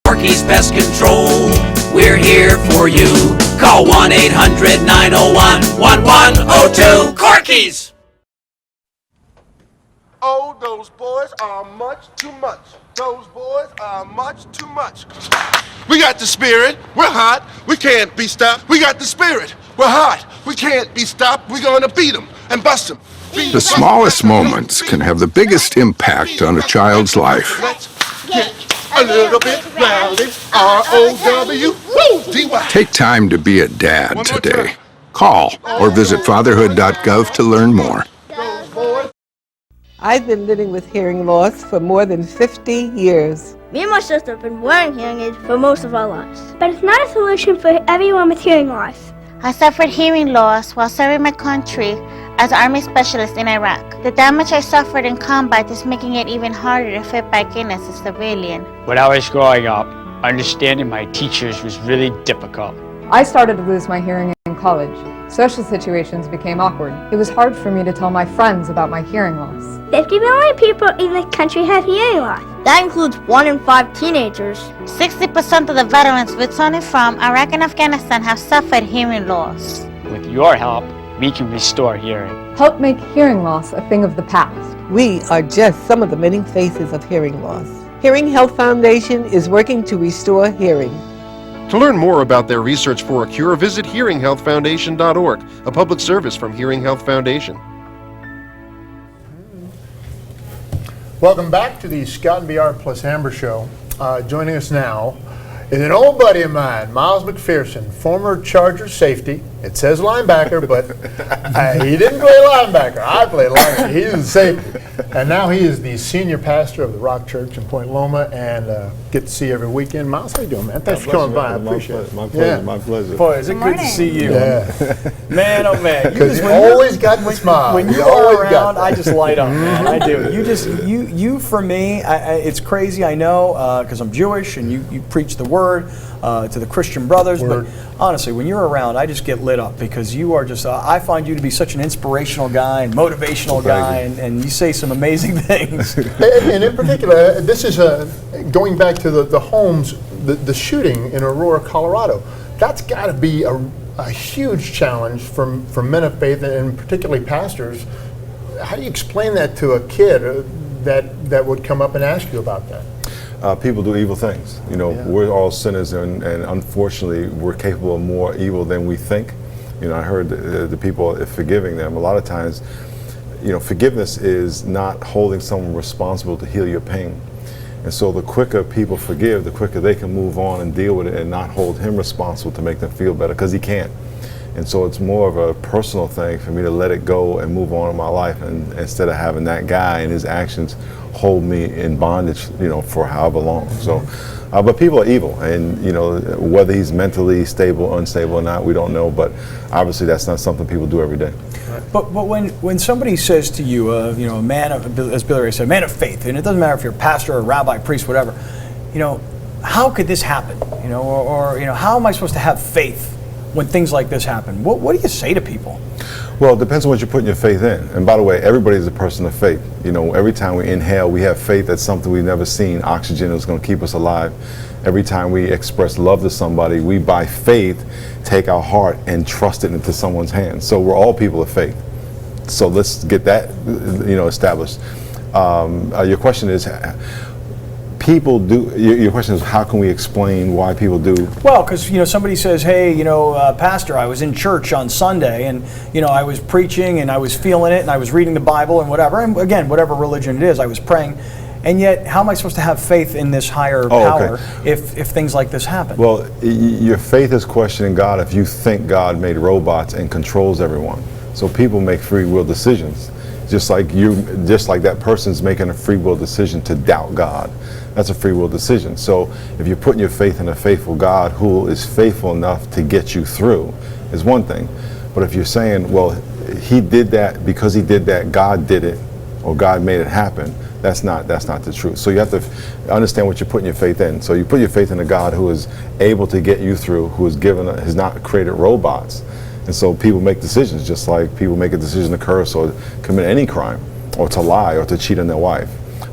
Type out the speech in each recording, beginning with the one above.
Corky's Pest Control, we're here for you. Call 1-800-901-1102. Corky's! Oh, those boys are much too much. Those boys are much too much. We got the spirit. We're hot. We can't be stopped. We got the spirit. We're hot. We can't be stopped. We're going to beat them and bust them. The smallest moments can have the biggest impact on a child's life. Let's get a little bit rowdy. R-O-W-D-Y. Take time to be a dad today. Call or visit fatherhood.gov to learn more. I've been living with hearing loss for more than 50 years. Me and my sister have been wearing hearing aids for most of our lives. But it's not a solution for everyone with hearing loss. I suffered hearing loss while serving my country as an Army specialist in Iraq. The damage I suffered in combat is making it even harder to fit back in as a civilian. When I was growing up, understanding my teachers was really difficult. I started to lose my hearing in college. Social situations became awkward. It was hard for me to tell my friends about my hearing loss. 50 million people in this country have hearing loss. That includes 1 in 5 teenagers. 60% of the veterans returning from Iraq and Afghanistan have suffered hearing loss. With your help, we can restore hearing. Help make hearing loss a thing of the past. We are just some of the many faces of hearing loss. Hearing Health Foundation is working to restore hearing. To learn more about their research for a cure, visit hearinghealthfoundation.org, a public service from Hearing Health Foundation. Welcome back to the Scott and BR plus Amber Show. Joining us now is an old buddy of mine, Miles McPherson, former Charger safety. It says linebacker, but he didn't play linebacker. I played linebacker. He's a safety. And now he is the senior pastor of the Rock Church in Point Loma, and get to see you every weekend. Miles, how you doing, man? Thanks for coming by. I appreciate it. My pleasure, my pleasure. Boy, is it good to see you. Yeah. Man, oh man. Because you always got the smile. When you are around, I just light up, man. I do. You for me, it's crazy, I know, because I'm Jewish, and you preach the word to the Christian brothers, but honestly, when you're around, I just get lit up because you are just, I find you to be such an inspirational guy and motivational guy, and you say some amazing things. And in particular, this is going back to the homes, the shooting in Aurora, Colorado. That's got to be a huge challenge for men of faith and particularly pastors. How do you explain that to a kid that would come up and ask you about that? People do evil things. You know, we're all sinners, and unfortunately, we're capable of more evil than we think. You know, I heard the people, if forgiving them, a lot of times, you know, forgiveness is not holding someone responsible to heal your pain. And so the quicker people forgive, the quicker they can move on and deal with it and not hold him responsible to make them feel better, because he can't. And so it's more of a personal thing for me to let it go and move on in my life, and instead of having that guy and his actions hold me in bondage, you know, for however long. So, but people are evil, and you know, whether he's mentally stable, unstable or not, we don't know. But obviously, that's not something people do every day. But when somebody says to you, you know, a man of, as Billy Ray said, a man of faith, and it doesn't matter if you're a pastor or a rabbi, priest, whatever, you know, how could this happen? You know, or you know, how am I supposed to have faith when things like this happen? What do you say to people? Well, it depends on what you're putting your faith in. And by the way, everybody is a person of faith. You know, every time we inhale, we have faith that something we've never seen, oxygen, is going to keep us alive. Every time we express love to somebody, we by faith take our heart and trust it into someone's hands. So we're all people of faith. So let's get that, you know, established. Your question is, people do. Your question is, how can we explain why people do? Well, because you know, somebody says, "Hey, you know, Pastor, I was in church on Sunday, and you know, I was preaching, and I was feeling it, and I was reading the Bible, and whatever. And again, whatever religion it is, I was praying. And yet, how am I supposed to have faith in this higher power if things like this happen?" Well, your faith is questioning God if you think God made robots and controls everyone. So people make free will decisions, just like that person's making a free will decision to doubt God. That's a free will decision. So if you're putting your faith in a faithful God who is faithful enough to get you through, is one thing. But if you're saying, well, he did that because he did that, God did it, or God made it happen, that's not the truth. So you have to understand what you're putting your faith in. So you put your faith in a God who is able to get you through, who has not created robots. And so people make decisions, just like people make a decision to curse or commit any crime, or to lie, or to cheat on their wife.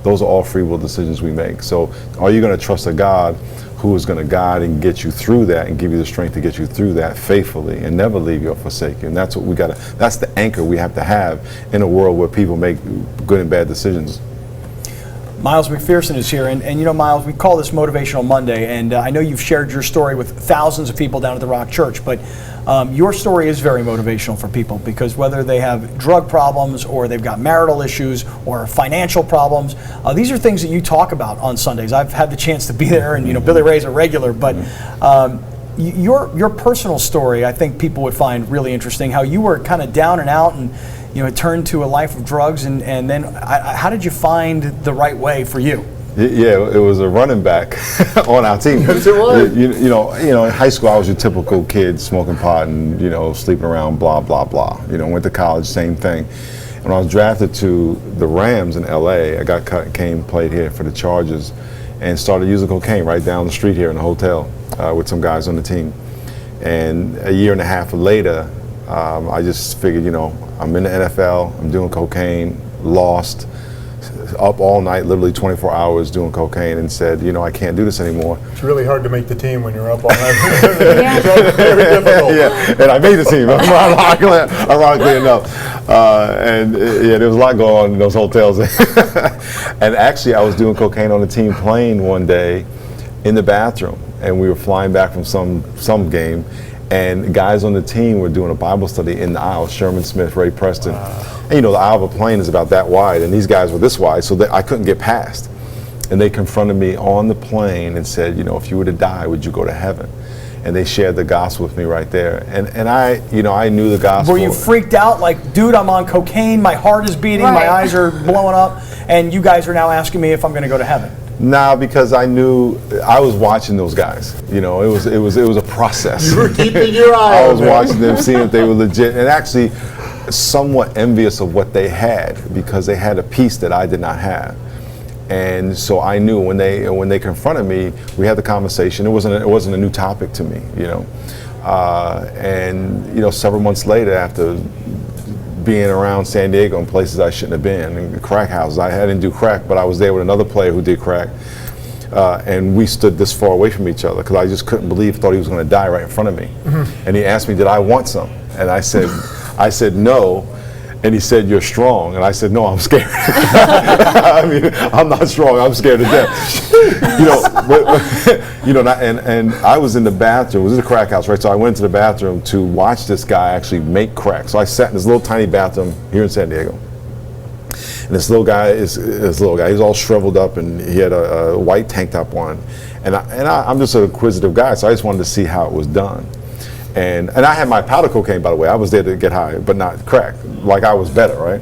Those are all free will decisions we make. So are you going to trust a God who is going to guide and get you through that and give you the strength to get you through that faithfully and never leave you or forsake you. And that's what we got to, that's the anchor we have to have in a world where people make good and bad decisions. Miles McPherson is here, and you know, Miles, we call this Motivational Monday, and I know you've shared your story with thousands of people down at the Rock Church, but your story is very motivational for people, because whether they have drug problems or they've got marital issues or financial problems, these are things that you talk about on Sundays. I've had the chance to be there, and you know, Billy Ray's a regular, but your personal story, I think people would find really interesting, how you were kind of down and out and you know, turned to a life of drugs, and then how did you find the right way for you? Yeah, it was a running back on our team. Yes, it was. You know, in high school I was your typical kid, smoking pot and you know, sleeping around, blah blah blah. You know, went to college, same thing. When I was drafted to the Rams in LA, I got cut, played here for the Chargers, and started using cocaine right down the street here in the hotel with some guys on the team. And a year and a half later, I just figured, you know, I'm in the NFL, I'm doing cocaine, lost, up all night, literally 24 hours doing cocaine, and said, you know, I can't do this anymore. It's really hard to make the team when you're up all night. It's very difficult. Yeah, and I made the team, ironically enough. Yeah, there was a lot going on in those hotels. And actually, I was doing cocaine on the team plane one day in the bathroom, and we were flying back from some game, and guys on the team were doing a Bible study in the aisle, Sherman Smith, Ray Preston. And you know, the aisle of a plane is about that wide, and these guys were this wide, so that I couldn't get past. And they confronted me on the plane and said, you know, if you were to die, would you go to heaven? And they shared the gospel with me right there. And I, you know, I knew the gospel. Were you freaked out, like, dude, I'm on cocaine, my heart is beating, my eyes are blowing up, and you guys are now asking me if I'm going to go to heaven? Nah, because I knew I was watching those guys. You know, it was a process. You were keeping your eye on I was watching them, seeing if they were legit, and actually somewhat envious of what they had, because they had a piece that I did not have. And so I knew when they confronted me, we had the conversation. It wasn't a new topic to me, you know. And you know, several months later, after being around San Diego in places I shouldn't have been, in crack houses. I didn't do crack, but I was there with another player who did crack. And we stood this far away from each other because I just couldn't believe, thought he was going to die right in front of me. Mm-hmm. And he asked me, did I want some? And I said no. And he said, you're strong. And I said, no, I'm scared. I mean, I'm not strong, I'm scared to death. You know, and I was in the bathroom. It was a crack house, right? So I went into the bathroom to watch this guy actually make crack. So I sat in this little tiny bathroom here in San Diego. And this little guy, he's all shriveled up, and he had a white tank top on. And I'm just an inquisitive guy, so I just wanted to see how it was done. And I had my powder cocaine, by the way. I was there to get high, but not crack. Like I was better, right?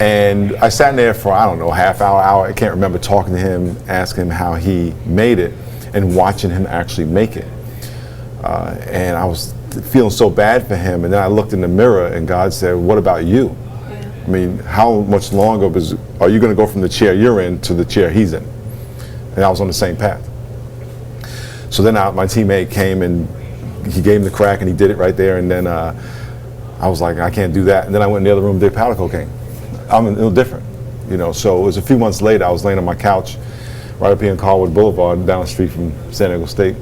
And I sat in there for, I don't know, half hour, I can't remember, talking to him, asking him how he made it, and watching him actually make it. And I was feeling so bad for him. And then I looked in the mirror, and God said, what about you? Yeah. I mean, how much longer are you going to go from the chair you're in to the chair he's in? And I was on the same path. So then my teammate came, and he gave him the crack, and he did it right there. And then I was like, I can't do that. And then I went in the other room and did powder cocaine. I'm a little different, you know. So it was a few months later, I was laying on my couch right up here in Colwood Boulevard, down the street from San Diego State,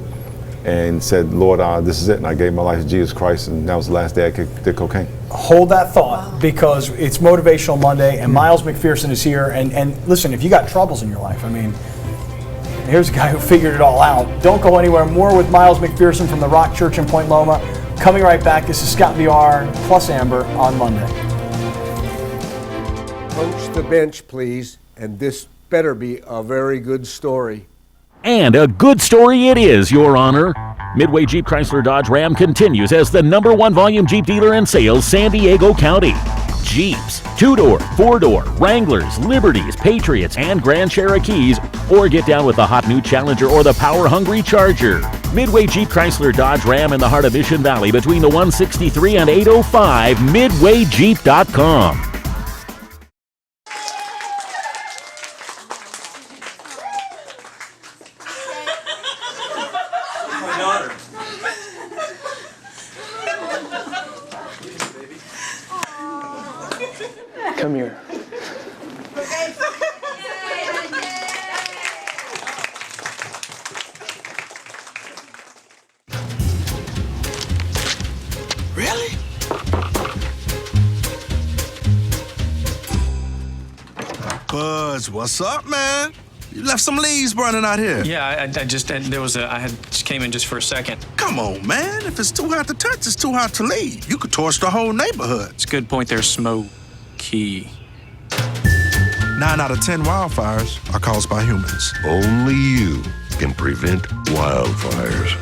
and said, Lord, this is it. And I gave my life to Jesus Christ, and that was the last day I did cocaine. Hold that thought, because it's Motivational Monday, and Miles McPherson is here. And listen, if you got troubles in your life, I mean, here's a guy who figured it all out. Don't go anywhere. More with Miles McPherson from the Rock Church in Point Loma. Coming right back. This is Scott VR plus Amber on Monday. Coach the bench, please. And this better be a very good story. And a good story it is, Your Honor. Midway Jeep Chrysler Dodge Ram continues as the #1 volume Jeep dealer in sales, San Diego County. Jeeps, 2-door, 4-door, Wranglers, Liberties, Patriots, and Grand Cherokees, or get down with the hot new Challenger or the power-hungry Charger. Midway Jeep Chrysler Dodge Ram in the heart of Mission Valley between the 163 and 805, midwayjeep.com. Come here. Rock²s, what's up, man? You left some leaves burning out here. Yeah, I just came in just for a second. Come on, man. If it's too hot to touch, it's too hot to leave. You could torch the whole neighborhood. It's a good point there, Smokey. 9 out of 10 wildfires are caused by humans. Only you can prevent wildfires.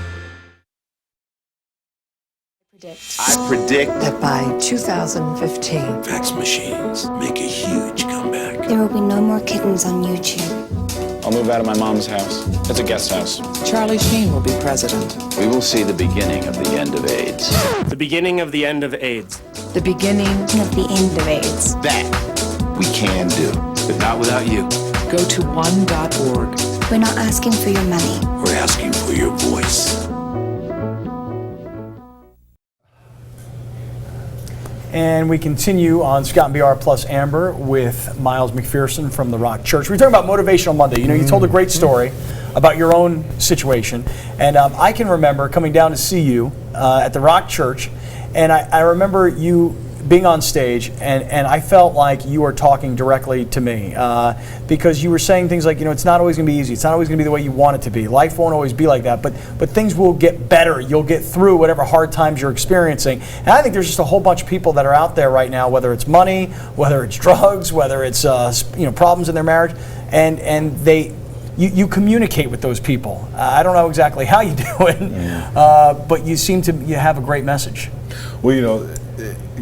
I predict that by 2015, Fax machines make a huge comeback. There will be no more kittens on YouTube. I'll move out of my mom's house. It's a guest house. Charlie Sheen will be president. we will see the beginning of the end of AIDS. The beginning of the end of AIDS. The beginning Of the end of AIDS. That we can do, but not without you. Go to one.org. We're not asking for your money. We're asking for your voice. And we continue on Scott and BR plus Amber with Miles McPherson from the Rock Church. We're talking about Motivational Monday. You know, you told a great story about your own situation. And I can remember coming down to see you at the Rock Church. And I remember you being on stage, and I felt like you were talking directly to me because you were saying things like, you know, it's not always going to be easy. It's not always going to be the way you want it to be. Life won't always be like that, but things will get better. You'll get through whatever hard times you're experiencing. And I think there's just a whole bunch of people that are out there right now, whether it's money, whether it's drugs, whether it's problems in their marriage, and you communicate with those people. I don't know exactly how you do it, but you seem to have a great message. Well, you know,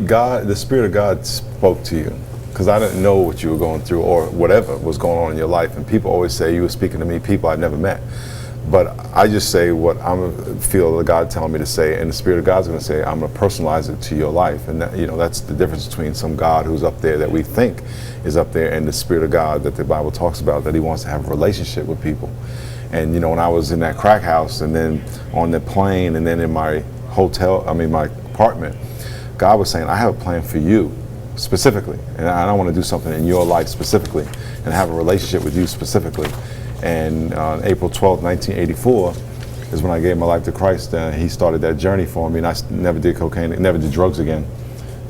God, the Spirit of God spoke to you, because I didn't know what you were going through or whatever was going on in your life. And people always say you were speaking to me, people I've never met. But I just say what I feel God telling me to say, and the Spirit of God's going to say, I'm going to personalize it to your life. And that, you know, that's the difference between some God who's up there that we think is up there, and the Spirit of God that the Bible talks about, that He wants to have a relationship with people. And you know, when I was in that crack house, and then on the plane, and then in my my apartment, God was saying, I have a plan for you specifically, and I want to do something in your life specifically and have a relationship with you specifically. And on April 12th, 1984 is when I gave my life to Christ. He started that journey for me, and I never did cocaine, never did drugs again.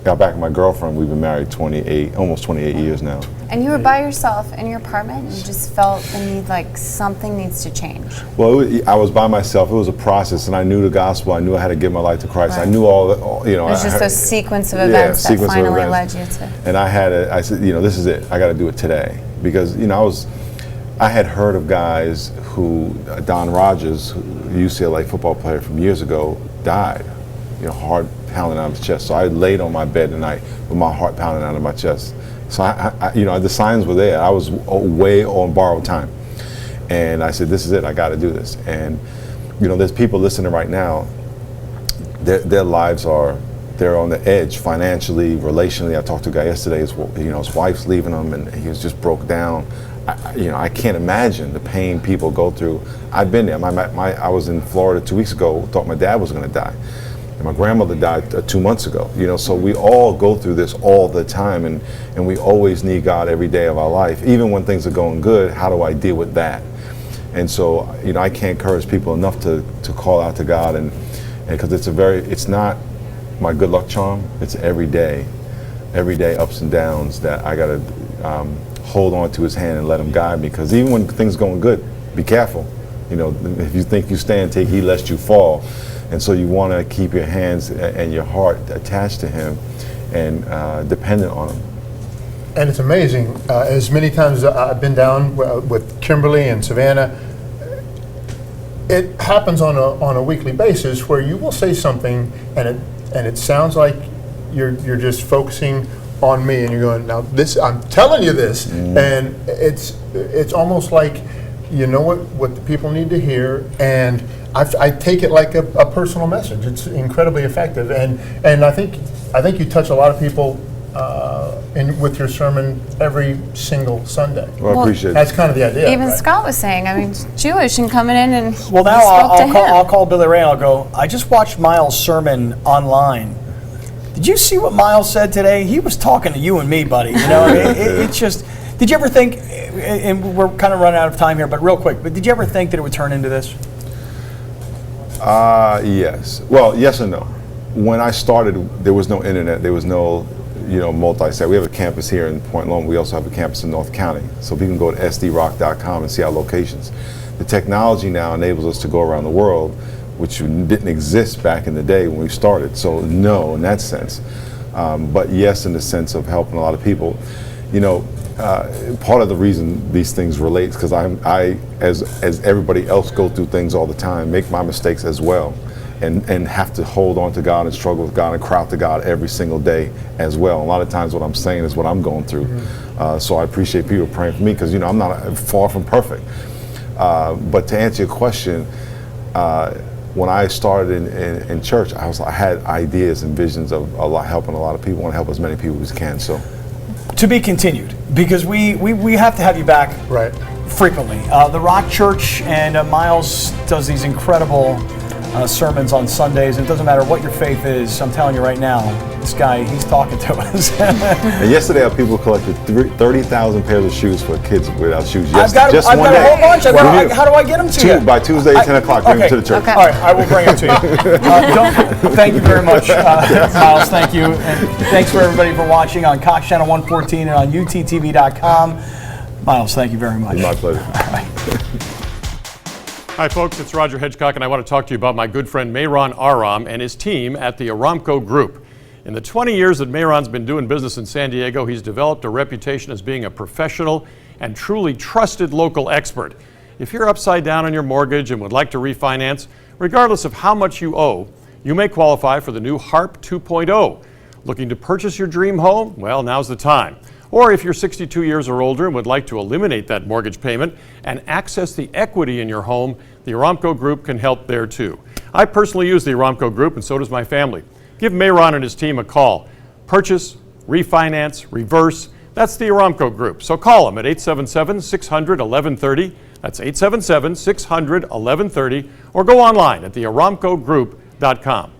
Got back with my girlfriend. We've been married almost 28 years now. And you were by yourself in your apartment, and you just felt the need, like something needs to change. Well, I was by myself. It was a process, and I knew the gospel. I knew I had to give my life to Christ. Right. I knew all you know. It was just a sequence of events that finally led you to. And I said, you know, this is it. I got to do it today, because you know I had heard of guys who Don Rogers, UCLA football player from years ago, died. You know, heart pounding out of his chest. So I laid on my bed tonight with my heart pounding out of my chest. So I you know, the signs were there. I was way on borrowed time, and I said, "This is it. I got to do this." And you know, there's people listening right now. Their lives they're on the edge financially, relationally. I talked to a guy yesterday. His wife's leaving him, and he was just broke down. I can't imagine the pain people go through. I've been there. I was in Florida 2 weeks ago. Thought my dad was going to die. And my grandmother died 2 months ago. You know, so we all go through this all the time, and we always need God every day of our life. Even when things are going good, how do I deal with that? And so, you know, I can't encourage people enough to call out to God, and because it's not my good luck charm. It's every day ups and downs that I got to hold on to His hand and let Him guide me. Because even when things are going good, be careful. You know, if you think you stand, take heed lest you fall. And so you want to keep your hands and your heart attached to Him and dependent on Him. And it's amazing, as many times as I've been down with Kimberly and Savannah, it happens on a weekly basis where you will say something and it sounds like you're just focusing on me, and you're going, now this, I'm telling you this, and it's almost like, you know what the people need to hear, and I take it like a personal message. It's incredibly effective, and I think you touch a lot of people with your sermon every single Sunday. Well, I appreciate it. That's kind of the idea. Even right? Scott was saying, I mean, Jewish and coming in and well, now I'll call Billy Ray and I'll go, I just watched Miles' sermon online. Did you see what Miles said today? He was talking to you and me, buddy. You know, it's just. Did you ever think? And we're kind of running out of time here, but real quick. But did you ever think that it would turn into this? Yes. Well, yes and no. When I started, there was no internet. There was no, multi-site. We have a campus here in Point Loma. We also have a campus in North County. So people can go to sdrock.com and see our locations. The technology now enables us to go around the world, which didn't exist back in the day when we started. So no, in that sense. But yes, in the sense of helping a lot of people. Part of the reason these things relate is because I, as everybody else, go through things all the time, make my mistakes as well, and have to hold on to God and struggle with God and cry out to God every single day as well. A lot of times what I'm saying is what I'm going through. So I appreciate people praying for me because, I'm not far from perfect. But to answer your question, when I started in church, I had ideas and visions of helping a lot of people. I want to help as many people as we can. So, to be continued, because we have to have you back frequently. The Rock Church and Miles does these incredible sermons on Sundays, and it doesn't matter what your faith is. I'm telling you right now, this guy, he's talking to us. And yesterday, our people collected 30,000 pairs of shoes for kids without shoes. I've got a whole bunch. How do I get them to you? By Tuesday, 10 o'clock, bring them to the church. Okay. All right, I will bring it to you. Thank you very much, Miles. Thank you. And thanks for everybody for watching on Cox Channel 114 and on U-TTV.com. Miles, thank you very much. My pleasure. All right. Hi folks, it's Roger Hedgecock, and I want to talk to you about my good friend Mehran Aram and his team at the Aramco Group. In the 20 years that Mehran's been doing business in San Diego, he's developed a reputation as being a professional and truly trusted local expert. If you're upside down on your mortgage and would like to refinance, regardless of how much you owe, you may qualify for the new HARP 2.0. Looking to purchase your dream home? Well, now's the time. Or if you're 62 years or older and would like to eliminate that mortgage payment and access the equity in your home, the Aramco Group can help there too. I personally use the Aramco Group, and so does my family. Give Mehran and his team a call. Purchase, refinance, reverse, that's the Aramco Group. So call them at 877-600-1130. That's 877-600-1130. Or go online at thearamcogroup.com.